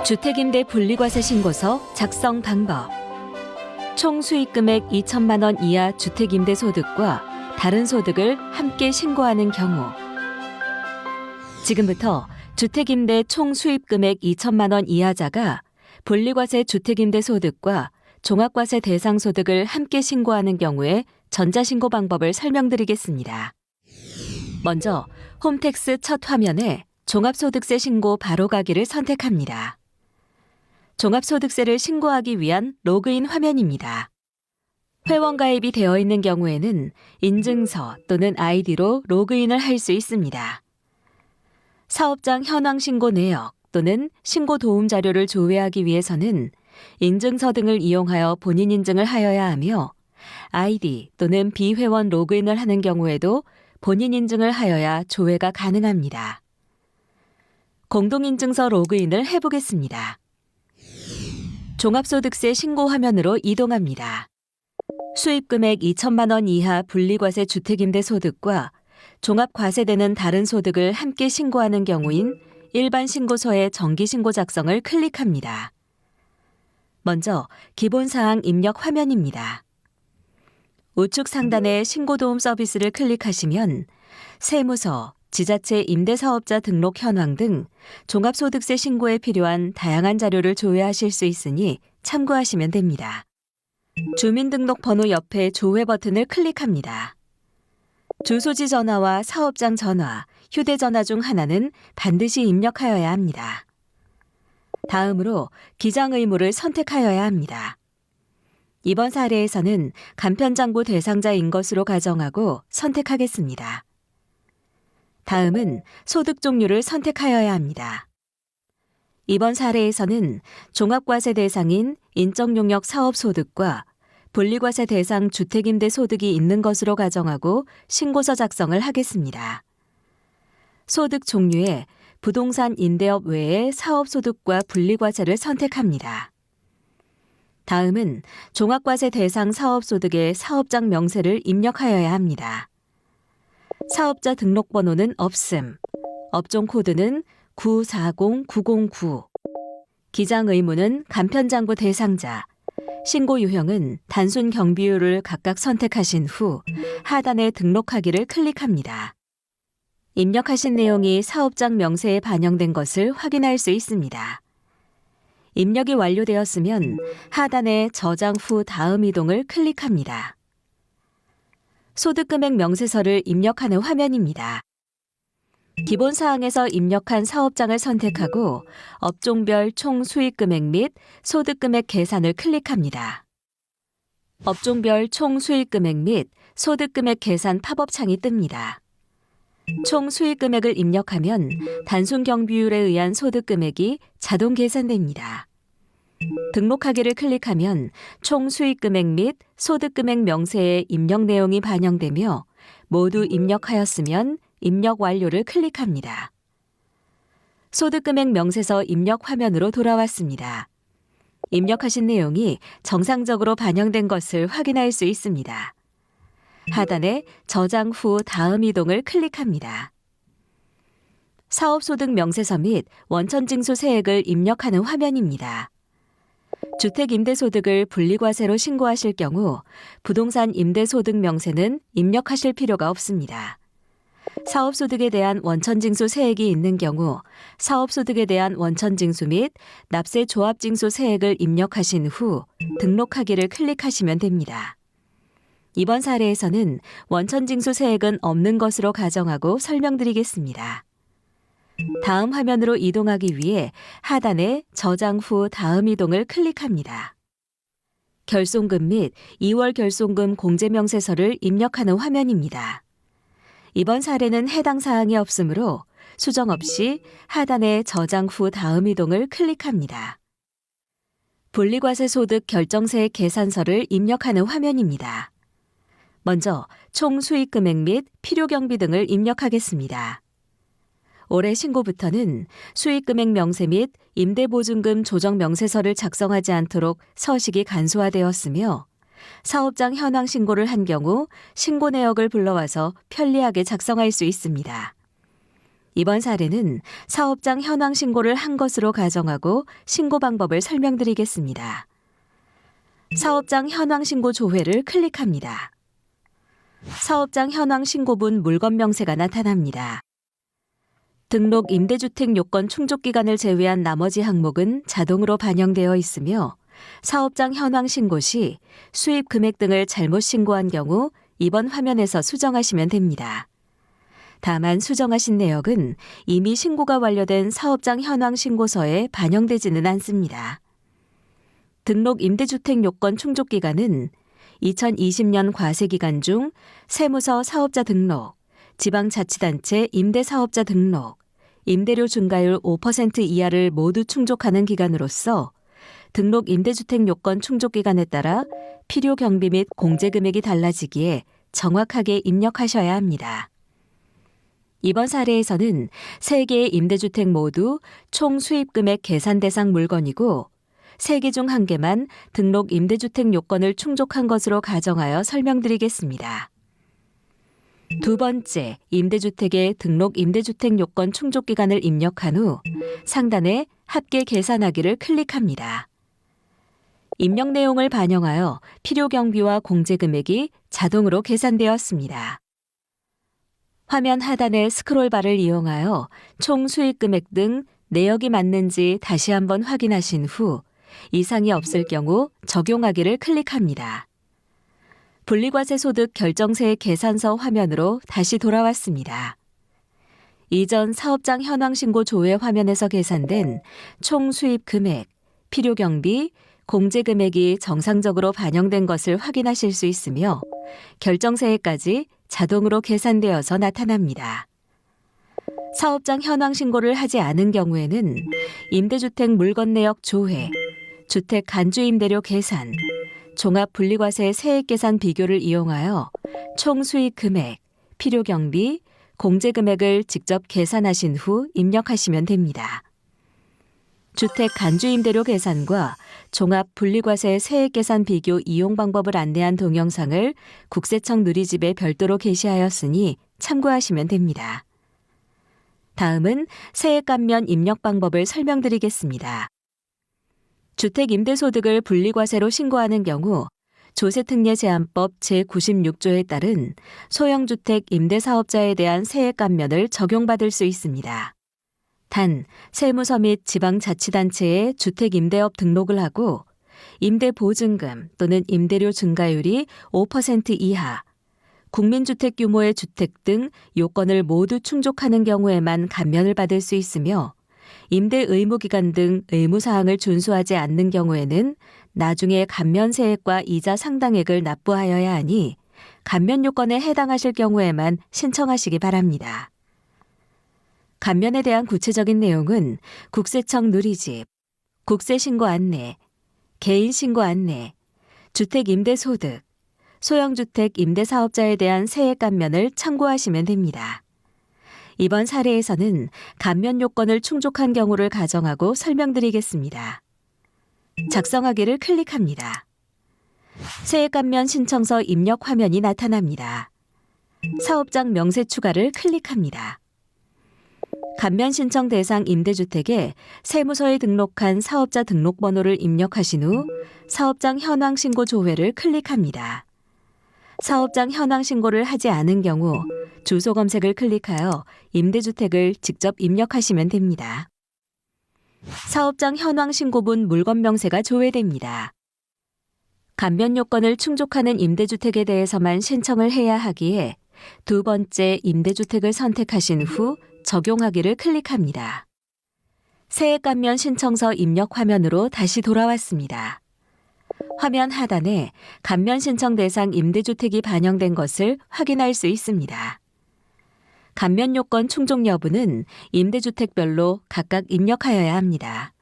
주택임대 분리과세 신고서 작성 방법. 총 수익금액 2천만 원 이하 주택임대 소득과 다른 소득을 함께 신고하는 경우. 지금부터 주택임대 총 수입금액 2천만 원 이하자가 분리과세 주택임대 소득과 종합과세 대상 소득을 함께 신고하는 경우에 전자신고 방법을 설명드리겠습니다. 먼저 홈택스 첫 화면에 종합소득세 신고 바로가기를 선택합니다. 종합소득세를 신고하기 위한 로그인 화면입니다. 회원가입이 되어 있는 경우에는 인증서 또는 아이디로 로그인을 할 수 있습니다. 사업장 현황 신고 내역 또는 신고 도움 자료를 조회하기 위해서는 인증서 등을 이용하여 본인 인증을 하여야 하며 아이디 또는 비회원 로그인을 하는 경우에도 본인 인증을 하여야 조회가 가능합니다. 공동인증서 로그인을 해보겠습니다. 종합소득세 신고 화면으로 이동합니다. 수입금액 2천만 원 이하 분리과세 주택임대 소득과 종합과세되는 다른 소득을 함께 신고하는 경우인 일반 신고서의 정기신고 작성을 클릭합니다. 먼저 기본사항 입력 화면입니다. 우측 상단의 신고도움 서비스를 클릭하시면 세무서, 지자체 임대사업자 등록 현황 등 종합소득세 신고에 필요한 다양한 자료를 조회하실 수 있으니 참고하시면 됩니다. 주민등록번호 옆에 조회 버튼을 클릭합니다. 주소지 전화와 사업장 전화, 휴대전화 중 하나는 반드시 입력하여야 합니다. 다음으로 기장 의무를 선택하여야 합니다. 이번 사례에서는 간편장부 대상자인 것으로 가정하고 선택하겠습니다. 다음은 소득 종류를 선택하여야 합니다. 이번 사례에서는 종합과세 대상인 인적용역 사업소득과 분리과세 대상 주택임대 소득이 있는 것으로 가정하고 신고서 작성을 하겠습니다. 소득 종류에 부동산 임대업 외에 사업소득과 분리과세를 선택합니다. 다음은 종합과세 대상 사업소득의 사업장 명세를 입력하여야 합니다. 사업자 등록번호는 없음, 업종 코드는 940909, 기장 의무는 간편장부 대상자, 신고 유형은 단순 경비율을 각각 선택하신 후 하단에 등록하기를 클릭합니다. 입력하신 내용이 사업장 명세에 반영된 것을 확인할 수 있습니다. 입력이 완료되었으면 하단에 저장 후 다음 이동을 클릭합니다. 소득금액 명세서를 입력하는 화면입니다. 기본사항에서 입력한 사업장을 선택하고 업종별 총 수익금액 및 소득금액 계산을 클릭합니다. 업종별 총 수익금액 및 소득금액 계산 팝업창이 뜹니다. 총 수익금액을 입력하면 단순 경비율에 의한 소득금액이 자동 계산됩니다. 등록하기를 클릭하면 총 수익금액 및 소득금액 명세에 입력 내용이 반영되며 모두 입력하였으면 입력 완료를 클릭합니다. 소득금액 명세서 입력 화면으로 돌아왔습니다. 입력하신 내용이 정상적으로 반영된 것을 확인할 수 있습니다. 하단에 저장 후 다음 이동을 클릭합니다. 사업소득 명세서 및 원천징수 세액을 입력하는 화면입니다. 주택임대소득을 분리과세로 신고하실 경우 부동산 임대소득 명세는 입력하실 필요가 없습니다. 사업소득에 대한 원천징수 세액이 있는 경우 사업소득에 대한 원천징수 및 납세 조합징수 세액을 입력하신 후 등록하기를 클릭하시면 됩니다. 이번 사례에서는 원천징수 세액은 없는 것으로 가정하고 설명드리겠습니다. 다음 화면으로 이동하기 위해 하단에 저장 후 다음 이동을 클릭합니다. 결손금 및 2월 결손금 공제명세서를 입력하는 화면입니다. 이번 사례는 해당 사항이 없으므로 수정 없이 하단에 저장 후 다음 이동을 클릭합니다. 분리과세 소득 결정세액 계산서를 입력하는 화면입니다. 먼저 총 수익금액 및 필요경비 등을 입력하겠습니다. 올해 신고부터는 수익금액 명세 및 임대보증금 조정 명세서를 작성하지 않도록 서식이 간소화되었으며 사업장 현황 신고를 한 경우 신고 내역을 불러와서 편리하게 작성할 수 있습니다. 이번 사례는 사업장 현황 신고를 한 것으로 가정하고 신고 방법을 설명드리겠습니다. 사업장 현황 신고 조회를 클릭합니다. 사업장 현황 신고분 물건 명세가 나타납니다. 등록 임대주택 요건 충족 기간을 제외한 나머지 항목은 자동으로 반영되어 있으며 사업장 현황 신고 시 수입 금액 등을 잘못 신고한 경우 이번 화면에서 수정하시면 됩니다. 다만 수정하신 내역은 이미 신고가 완료된 사업장 현황 신고서에 반영되지는 않습니다. 등록 임대주택 요건 충족 기간은 2020년 과세 기간 중 세무서 사업자 등록, 지방자치단체 임대사업자 등록, 임대료 중과율 5% 이하를 모두 충족하는 기간으로서 등록 임대주택 요건 충족 기간에 따라 필요 경비 및 공제 금액이 달라지기에 정확하게 입력하셔야 합니다. 이번 사례에서는 3개의 임대주택 모두 총 수입 금액 계산 대상 물건이고 3개 중 1개만 등록 임대주택 요건을 충족한 것으로 가정하여 설명드리겠습니다. 두 번째, 임대주택의 등록 임대주택 요건 충족 기간을 입력한 후 상단에 합계 계산하기를 클릭합니다. 입력 내용을 반영하여 필요 경비와 공제 금액이 자동으로 계산되었습니다. 화면 하단의 스크롤바를 이용하여 총 수익 금액 등 내역이 맞는지 다시 한번 확인하신 후 이상이 없을 경우 적용하기를 클릭합니다. 분리과세 소득 결정세 계산서 화면으로 다시 돌아왔습니다. 이전 사업장 현황 신고 조회 화면에서 계산된 총 수입 금액, 필요 경비, 공제 금액이 정상적으로 반영된 것을 확인하실 수 있으며 결정세에까지 자동으로 계산되어서 나타납니다. 사업장 현황 신고를 하지 않은 경우에는 임대주택 물건 내역 조회, 주택 간주임대료 계산, 종합분리과세 세액 계산 비교를 이용하여 총 수익 금액, 필요 경비, 공제 금액을 직접 계산하신 후 입력하시면 됩니다. 주택 간주임대료 계산과 종합분리과세 세액 계산 비교 이용 방법을 안내한 동영상을 국세청 누리집에 별도로 게시하였으니 참고하시면 됩니다. 다음은 세액 감면 입력 방법을 설명드리겠습니다. 주택 임대소득을 분리과세로 신고하는 경우 조세특례제한법 제96조에 따른 소형주택 임대사업자에 대한 세액 감면을 적용받을 수 있습니다. 단, 세무서 및 지방자치단체에 주택임대업 등록을 하고 임대보증금 또는 임대료 증가율이 5% 이하, 국민주택 규모의 주택 등 요건을 모두 충족하는 경우에만 감면을 받을 수 있으며 임대 의무기간 등 의무사항을 준수하지 않는 경우에는 나중에 감면세액과 이자 상당액을 납부하여야 하니 감면 요건에 해당하실 경우에만 신청하시기 바랍니다. 감면에 대한 구체적인 내용은 국세청 누리집, 국세신고 안내, 개인신고 안내, 주택임대소득, 소형주택 임대사업자에 대한 세액 감면을 참고하시면 됩니다. 이번 사례에서는 감면 요건을 충족한 경우를 가정하고 설명드리겠습니다. 작성하기를 클릭합니다. 세액 감면 신청서 입력 화면이 나타납니다. 사업장 명세 추가를 클릭합니다. 감면 신청 대상 임대주택에 세무서에 등록한 사업자 등록번호를 입력하신 후 사업장 현황 신고 조회를 클릭합니다. 사업장 현황 신고를 하지 않은 경우 주소 검색을 클릭하여 임대주택을 직접 입력하시면 됩니다. 사업장 현황 신고분 물건 명세가 조회됩니다. 감면 요건을 충족하는 임대주택에 대해서만 신청을 해야 하기에 두 번째 임대주택을 선택하신 후 적용하기를 클릭합니다. 세액 감면 신청서 입력 화면으로 다시 돌아왔습니다. 화면 하단에 감면 신청 대상 임대주택이 반영된 것을 확인할 수 있습니다. 감면 요건 충족 여부는 임대주택별로 각각 입력하여야 합니다.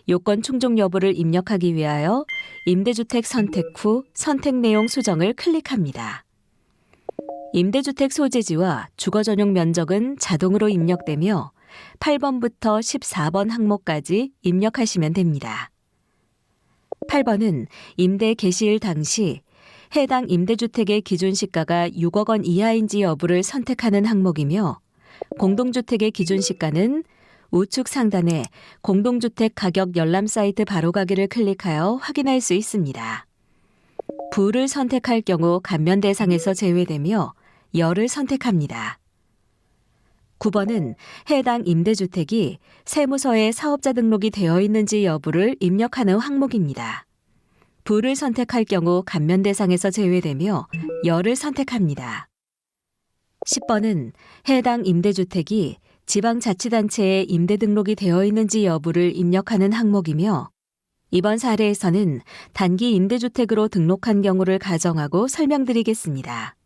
요건 충족 여부를 입력하기 위하여 임대주택 선택 후 선택 내용 수정을 클릭합니다. 임대주택 소재지와 주거 전용 면적은 자동으로 입력되며 8번부터 14번 항목까지 입력하시면 됩니다. 8번은 임대 개시일 당시 해당 임대주택의 기준 시가가 6억 원 이하인지 여부를 선택하는 항목이며 공동주택의 기준시가는 우측 상단에 공동주택 가격 열람 사이트 바로가기를 클릭하여 확인할 수 있습니다. 부를 선택할 경우 감면 대상에서 제외되며 열을 선택합니다. 9번은 해당 임대주택이 세무서에 사업자 등록이 되어 있는지 여부를 입력하는 항목입니다. 부를 선택할 경우 감면 대상에서 제외되며 열을 선택합니다. 10번은 해당 임대주택이 지방자치단체에 임대 등록이 되어 있는지 여부를 입력하는 항목이며 이번 사례에서는 단기 임대주택으로 등록한 경우를 가정하고 설명드리겠습니다.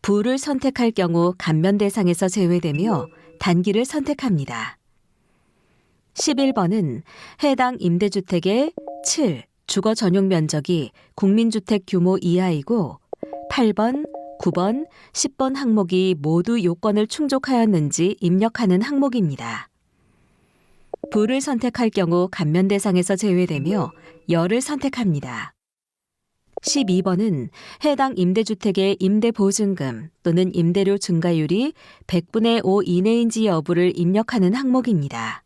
부를 선택할 경우 감면 대상에서 제외되며 단기를 선택합니다. 11번은 해당 임대주택의 7. 주거 전용 면적이 국민주택 규모 이하이고 8번, 9번, 10번 항목이 모두 요건을 충족하였는지 입력하는 항목입니다. 부를 선택할 경우 감면 대상에서 제외되며 열을 선택합니다. 12번은 해당 임대주택의 임대보증금 또는 임대료 증가율이 100분의 5 이내인지 여부를 입력하는 항목입니다.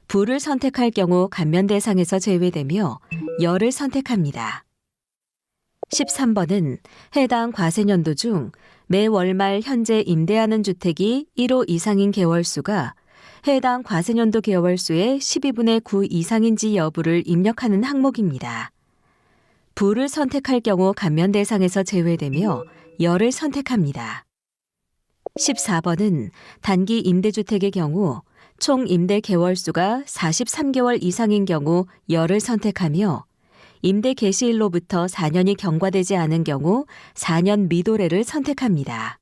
부를 선택할 경우 감면 대상에서 제외되며 열을 선택합니다. 13번은 해당 과세년도 중 매 월말 현재 임대하는 주택이 1호 이상인 개월수가 해당 과세년도 개월수의 12분의 9 이상인지 여부를 입력하는 항목입니다. 부를 선택할 경우 감면 대상에서 제외되며 열을 선택합니다. 14번은 단기 임대주택의 경우 총 임대 개월수가 43개월 이상인 경우 열을 선택하며 임대 개시일로부터 4년이 경과되지 않은 경우 4년 미도래를 선택합니다.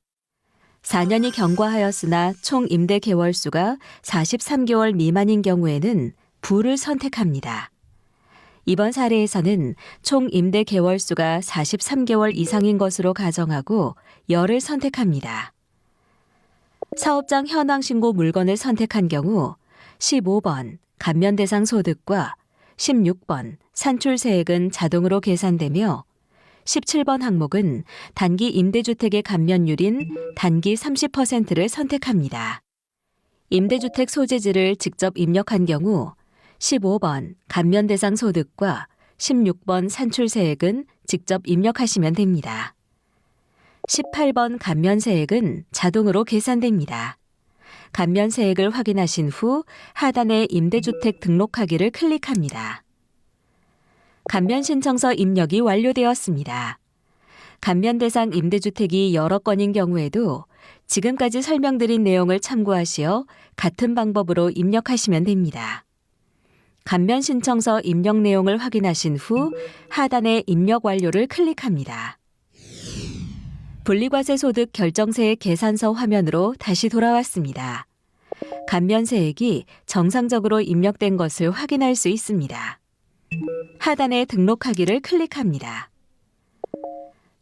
4년이 경과하였으나 총 임대 개월수가 43개월 미만인 경우에는 부를 선택합니다. 이번 사례에서는 총 임대 개월수가 43개월 이상인 것으로 가정하고 열을 선택합니다. 사업장 현황 신고 물건을 선택한 경우 15번 감면 대상 소득과 16번 산출세액은 자동으로 계산되며 17번 항목은 단기 임대주택의 감면율인 단기 30%를 선택합니다. 임대주택 소재지를 직접 입력한 경우 15번 감면 대상 소득과 16번 산출세액은 직접 입력하시면 됩니다. 18번 감면세액은 자동으로 계산됩니다. 감면세액을 확인하신 후 하단의 임대주택 등록하기를 클릭합니다. 감면신청서 입력이 완료되었습니다. 감면 대상 임대주택이 여러 건인 경우에도 지금까지 설명드린 내용을 참고하시어 같은 방법으로 입력하시면 됩니다. 감면신청서 입력 내용을 확인하신 후 하단의 입력 완료를 클릭합니다. 분리과세 소득 결정세액 계산서 화면으로 다시 돌아왔습니다. 감면세액이 정상적으로 입력된 것을 확인할 수 있습니다. 하단의 등록하기를 클릭합니다.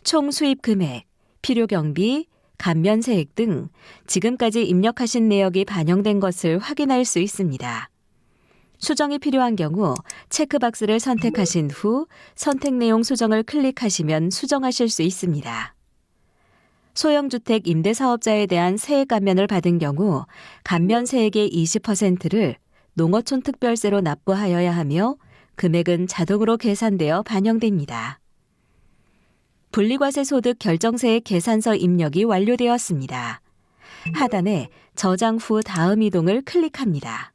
총 수입 금액, 필요경비, 감면세액 등 지금까지 입력하신 내역이 반영된 것을 확인할 수 있습니다. 수정이 필요한 경우 체크박스를 선택하신 후 선택 내용 수정을 클릭하시면 수정하실 수 있습니다. 소형주택 임대사업자에 대한 세액 감면을 받은 경우 감면세액의 20%를 농어촌 특별세로 납부하여야 하며 금액은 자동으로 계산되어 반영됩니다. 분리과세 소득 결정세액 계산서 입력이 완료되었습니다. 하단에 저장 후 다음 이동을 클릭합니다.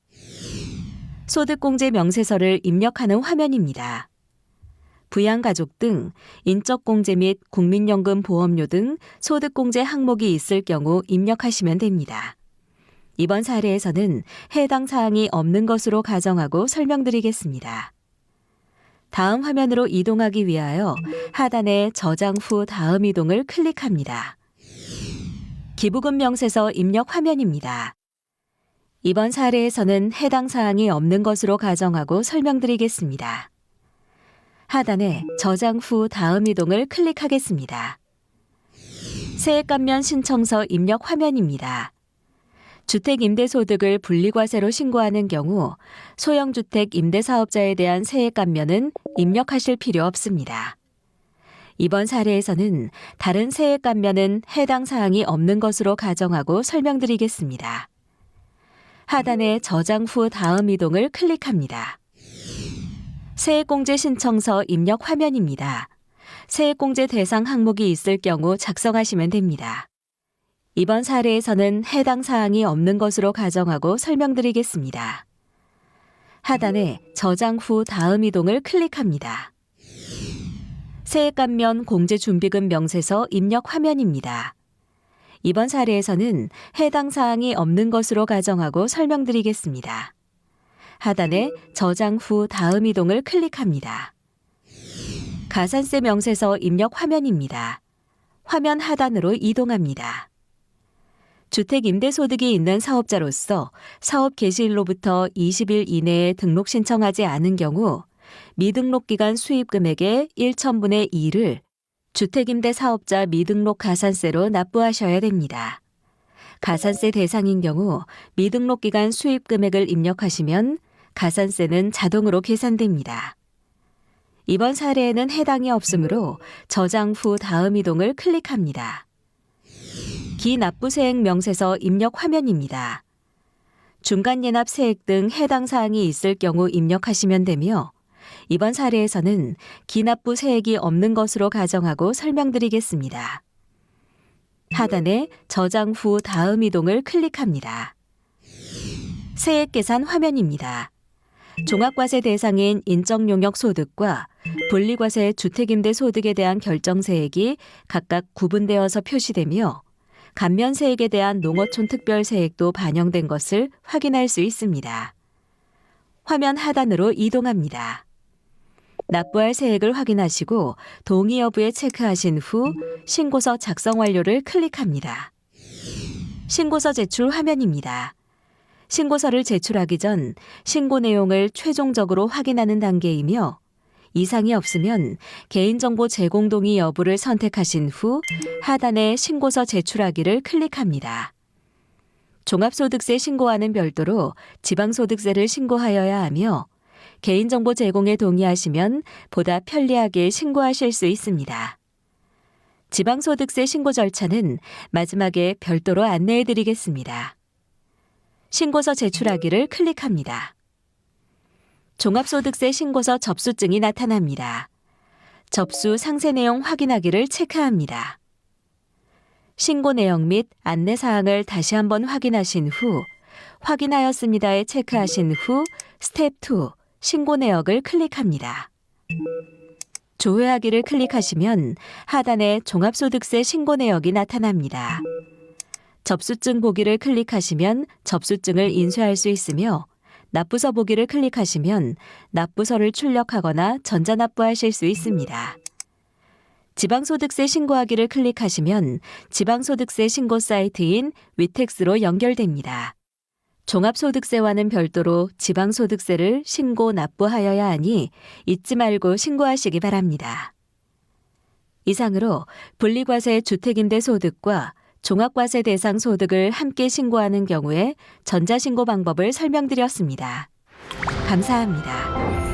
소득공제 명세서를 입력하는 화면입니다. 부양가족 등 인적공제 및 국민연금 보험료 등 소득공제 항목이 있을 경우 입력하시면 됩니다. 이번 사례에서는 해당 사항이 없는 것으로 가정하고 설명드리겠습니다. 다음 화면으로 이동하기 위하여 하단에 저장 후 다음 이동을 클릭합니다. 기부금 명세서 입력 화면입니다. 이번 사례에서는 해당 사항이 없는 것으로 가정하고 설명드리겠습니다. 하단에 저장 후 다음 이동을 클릭하겠습니다. 세액감면 신청서 입력 화면입니다. 주택임대소득을 분리과세로 신고하는 경우 소형주택 임대사업자에 대한 세액감면은 입력하실 필요 없습니다. 이번 사례에서는 다른 세액 감면은 해당 사항이 없는 것으로 가정하고 설명드리겠습니다. 하단의 저장 후 다음 이동을 클릭합니다. 세액공제 신청서 입력 화면입니다. 세액공제 대상 항목이 있을 경우 작성하시면 됩니다. 이번 사례에서는 해당 사항이 없는 것으로 가정하고 설명드리겠습니다. 하단에 저장 후 다음 이동을 클릭합니다. 세액감면 공제준비금 명세서 입력 화면입니다. 이번 사례에서는 해당 사항이 없는 것으로 가정하고 설명드리겠습니다. 하단에 저장 후 다음 이동을 클릭합니다. 가산세 명세서 입력 화면입니다. 화면 하단으로 이동합니다. 주택임대소득이 있는 사업자로서 사업 개시일로부터 20일 이내에 등록 신청하지 않은 경우 미등록기간 수입금액의 1,000분의 2를 주택임대사업자 미등록 가산세로 납부하셔야 됩니다. 가산세 대상인 경우 미등록기간 수입금액을 입력하시면 가산세는 자동으로 계산됩니다. 이번 사례에는 해당이 없으므로 저장 후 다음 이동을 클릭합니다. 기납부세액 명세서 입력 화면입니다. 중간예납 세액 등 해당 사항이 있을 경우 입력하시면 되며 이번 사례에서는 기납부 세액이 없는 것으로 가정하고 설명드리겠습니다. 하단에 저장 후 다음 이동을 클릭합니다. 세액 계산 화면입니다. 종합과세 대상인 인적용역 소득과 분리과세 주택임대 소득에 대한 결정세액이 각각 구분되어서 표시되며 감면세액에 대한 농어촌 특별세액도 반영된 것을 확인할 수 있습니다. 화면 하단으로 이동합니다. 납부할 세액을 확인하시고 동의 여부에 체크하신 후 신고서 작성 완료를 클릭합니다. 신고서 제출 화면입니다. 신고서를 제출하기 전 신고 내용을 최종적으로 확인하는 단계이며 이상이 없으면 개인정보 제공 동의 여부를 선택하신 후 하단에 신고서 제출하기를 클릭합니다. 종합소득세 신고와는 별도로 지방소득세를 신고하여야 하며 개인정보 제공에 동의하시면 보다 편리하게 신고하실 수 있습니다. 지방소득세 신고 절차는 마지막에 별도로 안내해 드리겠습니다. 신고서 제출하기를 클릭합니다. 종합소득세 신고서 접수증이 나타납니다. 접수 상세 내용 확인하기를 체크합니다. 신고 내용 및 안내사항을 다시 한번 확인하신 후 확인하였습니다에 체크하신 후 스텝 2 신고 내역을 클릭합니다. 조회하기를 클릭하시면 하단에 종합소득세 신고 내역이 나타납니다. 접수증 보기를 클릭하시면 접수증을 인쇄할 수 있으며 납부서 보기를 클릭하시면 납부서를 출력하거나 전자납부하실 수 있습니다. 지방소득세 신고하기를 클릭하시면 지방소득세 신고 사이트인 위텍스로 연결됩니다. 종합소득세와는 별도로 지방소득세를 신고 납부하여야 하니 잊지 말고 신고하시기 바랍니다. 이상으로 분리과세 주택임대소득과 종합과세 대상 소득을 함께 신고하는 경우에 전자신고 방법을 설명드렸습니다. 감사합니다.